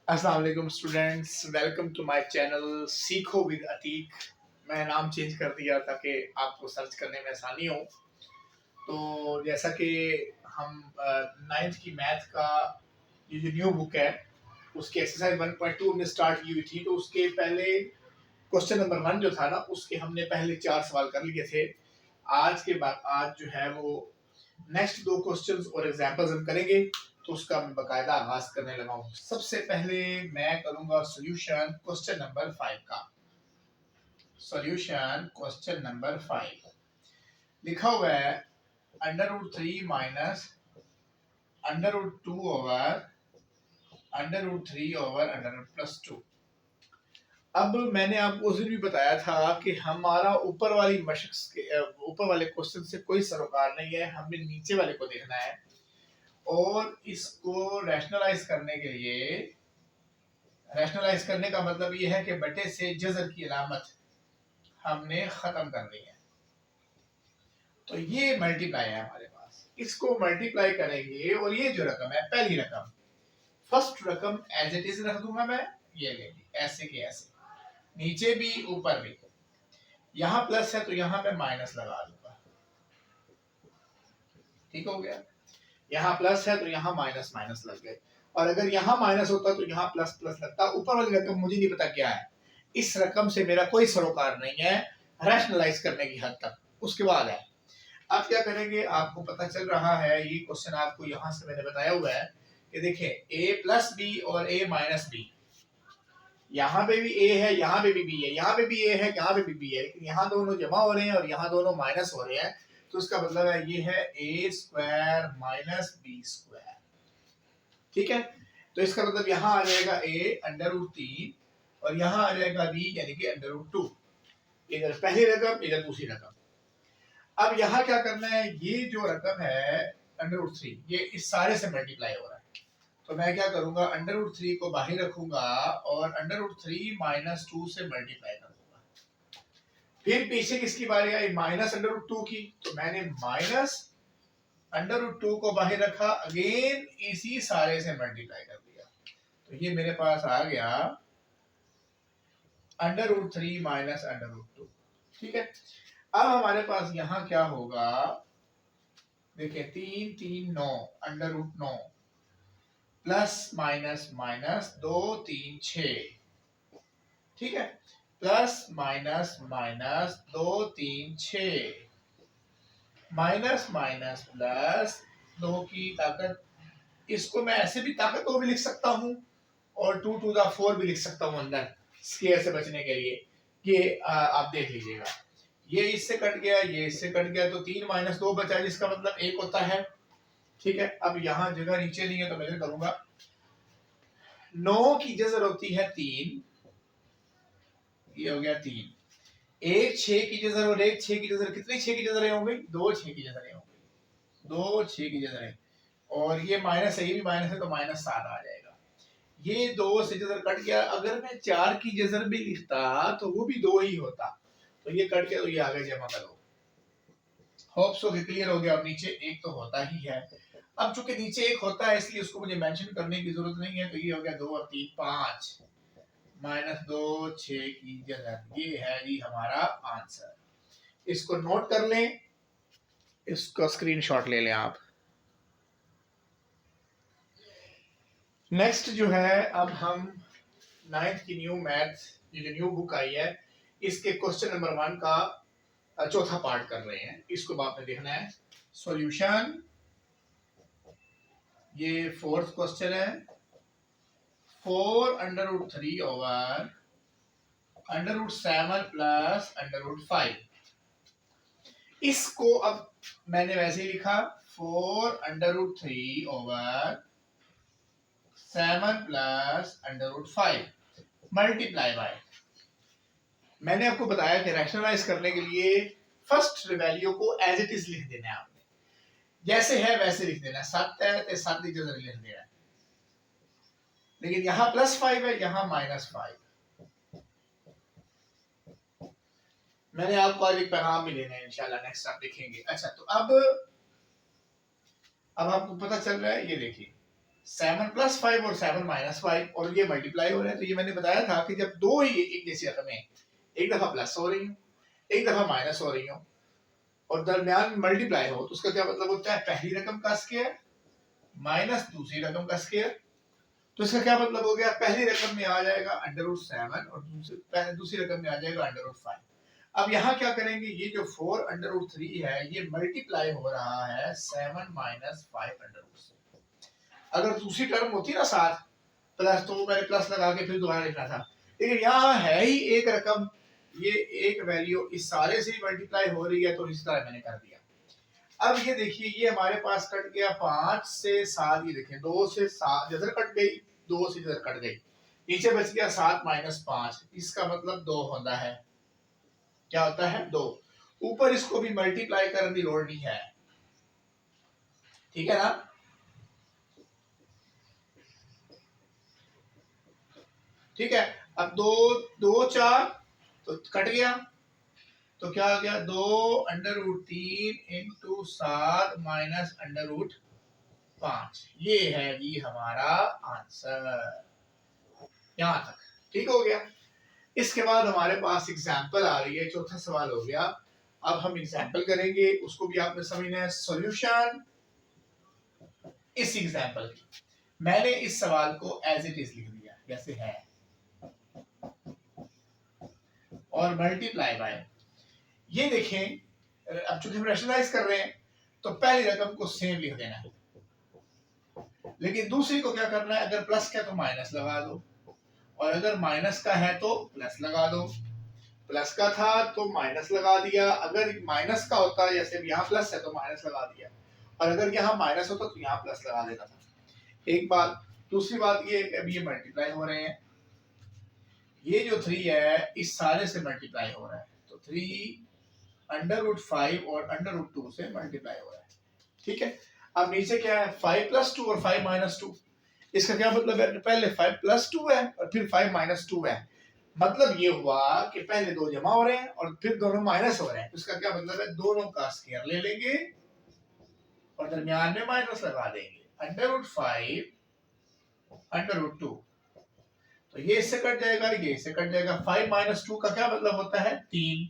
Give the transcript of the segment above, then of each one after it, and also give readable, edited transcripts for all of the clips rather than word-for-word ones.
अस्सलाम वालेकुम students, welcome to my channel सीखो विद अतीक। मैं नाम चेंज कर दिया ताकि आपको सर्च करने में आसानी हो। तो जैसा कि हम नाइन्थ की मैथ का ये जो न्यू बुक है उसकी एक्सरसाइज 1.2 हमने स्टार्ट की हुई थी, तो उसके पहले क्वेश्चन नंबर 1 जो था ना उसके हमने पहले 4 सवाल कर लिए थे। आज के बाद आज जो है वो नेक्स्ट 2 क्वेश्चंस और एग्जांपल्स हम करेंगे, तो उसका मैं बकायदा आगाज करने लगा हूँ। सबसे पहले मैं करूंगा सॉल्यूशन क्वेश्चन नंबर 5 का। सॉल्यूशन क्वेश्चन नंबर 5 लिखा हुआ है √3 माइनस √2 ओवर √3 ओवर √+2। अब मैंने आपको उस दिन भी बताया था कि हमारा ऊपर वाली मशक के ऊपर वाले क्वेश्चन से कोई सरोकार नहीं है, हमें नीचे वाले को देखना है और इसको रैशनलाइज करने के लिए, रैशनलाइज करने का मतलब ये है कि बटे से जज़र की अलामत हमने खत्म कर दी है। तो ये मल्टीप्लाई है हमारे पास, इसको मल्टीप्लाई करेंगे और ये जो रकम है पहली रकम, फर्स्ट रकम एज इट इज रख दूंगा मैं, ये लेंगे ऐसे के ऐसे, नीचे भी ऊपर भी। यहाँ प्लस है तो यहाँ मैं माइनस लगा दूंगा, ठीक हो गया। यहाँ प्लस है तो यहाँ माइनस माइनस लग गए, और अगर यहाँ माइनस होता तो यहाँ प्लस प्लस लगता। ऊपर वाली रकम मुझे नहीं पता क्या है, इस रकम से मेरा कोई सरोकार नहीं है रैशनलाइज करने की हद तक। उसके बाद है, अब क्या करेंगे, आपको पता चल रहा है ये क्वेश्चन आपको यहाँ से मैंने बताया हुआ है कि देखिए a प्लस बी और a माइनस बी, यहाँ पे भी a है, यहाँ पे भी b है, यहाँ पे भी a है, यहाँ पे भी b है, लेकिन यहाँ दोनों जमा हो रहे हैं और यहाँ दोनों माइनस हो रहे हैं। तो उसका मतलब है ये है a square minus b square, ठीक है। तो इसका मतलब यहाँ आ जाएगा a √3 और यहाँ आ जाएगा b यानी कि √2। इधर पहली रकम इधर दूसरी रकम। अब यहाँ क्या करना है, ये जो रकम है √3 ये इस सारे से मल्टीप्लाई हो रहा है, तो मैं क्या करूंगा √3 को बाहर रखूंगा और √3 माइनस 2 से मल्टीप्लाई कर दूंगा। फिर पीछे किसकी बारी आई, माइनस √2 की, तो मैंने माइनस √2 को बाहर रखा, अगेन इसी सारे से मल्टीप्लाई कर दिया। तो ये मेरे पास आ गया √3 माइनस √2, ठीक है। अब हमारे पास यहाँ क्या होगा, देखिए 3 3 9 √9 प्लस माइनस माइनस 2 3 6, ठीक है, plus minus minus 2 3 6 minus minus plus 2 की ताकत, इसको मैं ऐसे भी ताकत को भी लिख सकता हूँ और 2 to the 4 भी लिख सकता हूँ अंदर स्क्वायर से बचने के लिए। ये आप देख लीजिएगा, ये इससे कट गया, ये इससे कट गया, तो 3 माइनस 2 बचा जिसका मतलब 1 होता है, ठीक है। अब यहाँ जगह नीचे नहीं है तो मैं क्या करूंगा, 9 की जजर होती है 3, ये हो गया 3, एक 6 की जजर और एक 6 की जजर, कितनी 6 की जजरें हो गई, 2 6 की जजरें हो गई, 2 6 की जजरें, और ये माइनस है, ये भी माइनस है तो -7 आ जाएगा। ये 2 से जजर कट गया, अगर मैं 4 की जजर भी लिखता तो वो भी 2 ही होता, तो ये कट गया, तो ये आगे जमा करो। होप सो कि क्लियर हो गया। अब नीचे एक तो होता ही है, अब चूंकि नीचे एक होता है इसलिए उसको मुझे मेंशन करने की जरूरत नहीं है, तो ये हो गया 2 और 3 5 -2 6 की जगह, ये है जी हमारा आंसर। इसको नोट कर लें, इसका स्क्रीनशॉट ले लें आप। नेक्स्ट जो है, अब हम 9th की न्यू मैथ, ये जो न्यू बुक आई है इसके क्वेश्चन नंबर 1 का चौथा पार्ट कर रहे हैं। इसको आपने देखना है सॉल्यूशन, ये 4th क्वेश्चन है, 4 √3 ओवर √7 प्लस √5। इसको अब मैंने वैसे ही लिखा 4 √3 ओवर 7 प्लस √5 मल्टीप्लाई बाय, मैंने आपको बताया कि रैशनलाइज करने के लिए फर्स्ट वैल्यू को एज इट इज लिख देना है, आपने जैसे है वैसे लिख देना है, 7 है तो 7 की जगह लिख देना है, लेकिन यहाँ +5 है, यहाँ -5। मैंने आपको आज एक पैगाम भी देना है इंशाल्लाह, नेक्स्ट आप देखेंगे। अच्छा, तो अब आपको पता चल रहा है, ये देखिए 7 प्लस 5 और 7 माइनस 5 और ये मल्टीप्लाई हो रहे हैं। तो ये मैंने बताया था कि जब दो ही एक जैसी रकमें एक दफा प्लस हो रही हो, एक दफा माइनस हो रही हो और दरमियान मल्टीप्लाई हो, तो उसका क्या मतलब होता है, पहली रकम का स्क्वायर माइनस दूसरी रकम का स्क्वायर। तो इसका क्या मतलब हो गया, पहली रकम में आ जाएगा √7 और दूसरी रकम में आ जाएगा √5। अब यहाँ क्या करेंगे, ये जो 4√3 है ये मल्टीप्लाई हो रहा है 7 माइनस 5 से। अगर दूसरी टर्म होती ना साथ प्लस, तो मैंने प्लस लगा के फिर दोबारा लिखना था, लेकिन यहाँ है ही एक रकम, ये एक वैल्यू इस सारे से मल्टीप्लाई हो रही है, तो इस तरह मैंने कर दिया। अब ये देखिए, ये हमारे पास कट गया 5 से 7, ये देखें 2 से 7 जिधर कट गई, 2 से जिधर कट गई, नीचे बच गया 7 माइनस 5, इसका मतलब 2 होता है। क्या होता है, 2। ऊपर इसको भी मल्टीप्लाई करने की लोड़ नहीं है, ठीक है ना। ठीक है, अब 2 2 4 तो कट गया, तो क्या आ गया, 2√3 इंटू 7 माइनस √5। ये है जी हमारा आंसर, यहां तक ठीक हो गया। इसके बाद हमारे पास एग्जाम्पल आ रही है, चौथा सवाल हो गया। अब हम एग्जाम्पल करेंगे, उसको भी आपने समझना है। सॉल्यूशन इस एग्जाम्पल की, मैंने इस सवाल को एज इट इज लिख दिया जैसे है, और मल्टीप्लाई बाय, ये देखें, अब चूंकि हम रैशनलाइज कर रहे हैं तो पहली रकम को सेम लिख देना है, लेकिन दूसरी को क्या करना है, अगर प्लस का है तो माइनस लगा दो, और अगर माइनस का है तो प्लस लगा दो। प्लस का था तो माइनस लगा दिया, अगर माइनस का होता जैसे यहाँ प्लस है तो माइनस लगा दिया, और अगर यहाँ माइनस होता तो यहाँ प्लस लगा देता था। एक बात। दूसरी बात ये है कि अब ये मल्टीप्लाई हो रहे हैं, ये जो 3 है इस सारे से मल्टीप्लाई हो रहा है, तो 3 √5 और √2 से मल्टीप्लाई हो रहा है, ठीक है। अब नीचे क्या है, 5 प्लस 2 और 5 माइनस 2। इसका क्या मतलब है, पहले 5 प्लस 2 है और फिर 5 माइनस 2 है। मतलब ये हुआ कि पहले दो जमा हो रहे हैं और फिर दोनों माइनस हो रहे हैं। इसका क्या मतलब है, दोनों का स्क्वायर ले लेंगे और दरमियान में माइनस लगा देंगे, √5 √2। तो ये इससे कट जाएगा, ये इससे कट जाएगा। 5 माइनस 2 का क्या मतलब होता है, 3।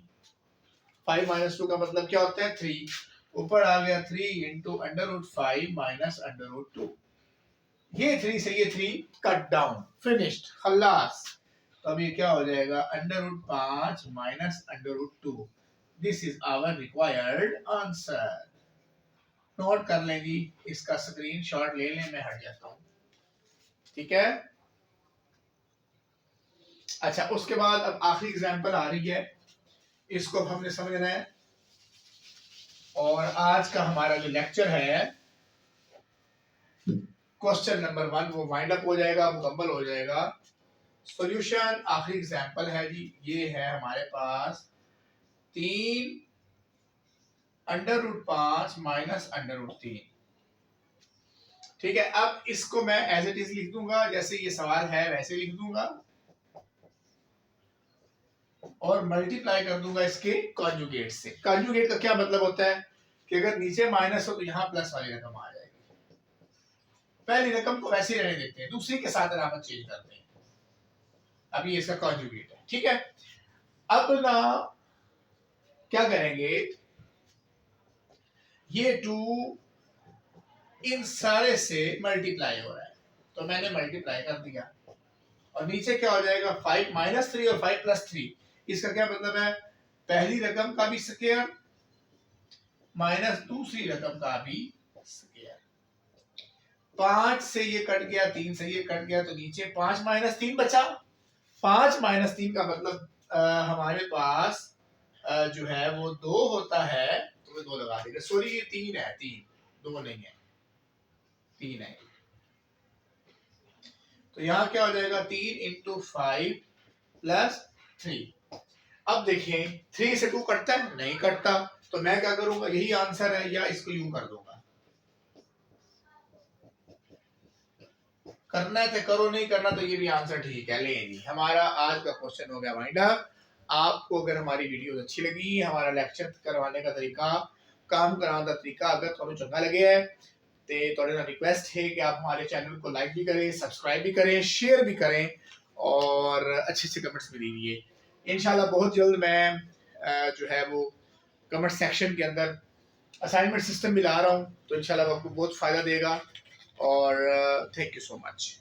5 माइनस 2 का मतलब क्या होता है, 3। ऊपर आ गया 3 इंटू √5 माइनस √2। ये 3 से ये 3 कट डाउन, फिनिश्ड, खल्लास। तो अब ये क्या हो जाएगा, √5 minus √2। This is our required answer. Note कर लें जी, इसका स्क्रीनशॉट ले लें, मैं हट जाता हूं, ठीक है। अच्छा, उसके बाद अब आखिरी एग्जांपल आ रही है, इसको हमने समझना है। और आज का हमारा जो लेक्चर है, क्वेश्चन नंबर 1 वो वाइंड अप हो जाएगा, मुकम्मल हो जाएगा। सॉल्यूशन आखिरी एग्जांपल है जी, ये है हमारे पास 3 √5 माइनस √3, ठीक है। अब इसको मैं एज इट इज लिख दूंगा, जैसे ये सवाल है वैसे लिख दूंगा, और मल्टीप्लाई कर दूंगा इसके कॉन्जुगेट से। कॉन्जुगेट का क्या मतलब होता है कि अगर नीचे माइनस हो तो यहाँ प्लस वाली रकम आ जाएगी। पहली रकम को वैसे ही रहने देते हैं, दूसरी के साथ अलामत चेंज करते हैं। अभी इसका कॉन्जुगेट है, ठीक है। अब ना क्या करेंगे, ये 2 इन सारे से मल्टीप्लाई हो रहा है, तो मैंने मल्टीप्लाई कर दिया, और नीचे क्या हो जाएगा, 5 माइनस 3 और 5 प्लस 3। इसका क्या मतलब है, पहली रकम का भी स्क्वायर माइनस दूसरी रकम का भी स्क्वायर। 5 से ये कट गया, 3 से ये कट गया, तो नीचे 5 माइनस 3 बचा। 5 माइनस 3 का मतलब हमारे पास जो है वो 2 होता है, तो 2 लगा देंगे। सॉरी, ये 3 है, 3, 2 नहीं है, 3 है। तो यहाँ क्या हो जाएगा, 3 इंटू 5 प्लस 3। अब देखें, 3 से 2 कटता है, नहीं कटता, तो मैं क्या करूंगा, यही आंसर है, या इसको यूं कर दूंगा। करना है तो करो, नहीं करना तो ये भी आंसर ठीक है। ले जी, हमारा आज का क्वेश्चन हो गया वाइंड अप। आपको अगर हमारी वीडियो अच्छी लगी, हमारा लेक्चर करवाने का तरीका, काम कराने का तरीका अगर थोड़ा चंगा लगे है ते थोड़े ना रिक्वेस्ट है कि आप हमारे चैनल को लाइक भी करें, सब्सक्राइब भी करें, शेयर भी करें और अच्छे अच्छे कमेंट्स भी दीजिए। इंशाल्लाह बहुत जल्द मैं जो है वो कमेंट सेक्शन के अंदर असाइनमेंट सिस्टम भी ला रहा हूँ, तो इंशाल्लाह आपको बहुत फ़ायदा देगा। और थैंक यू सो मच।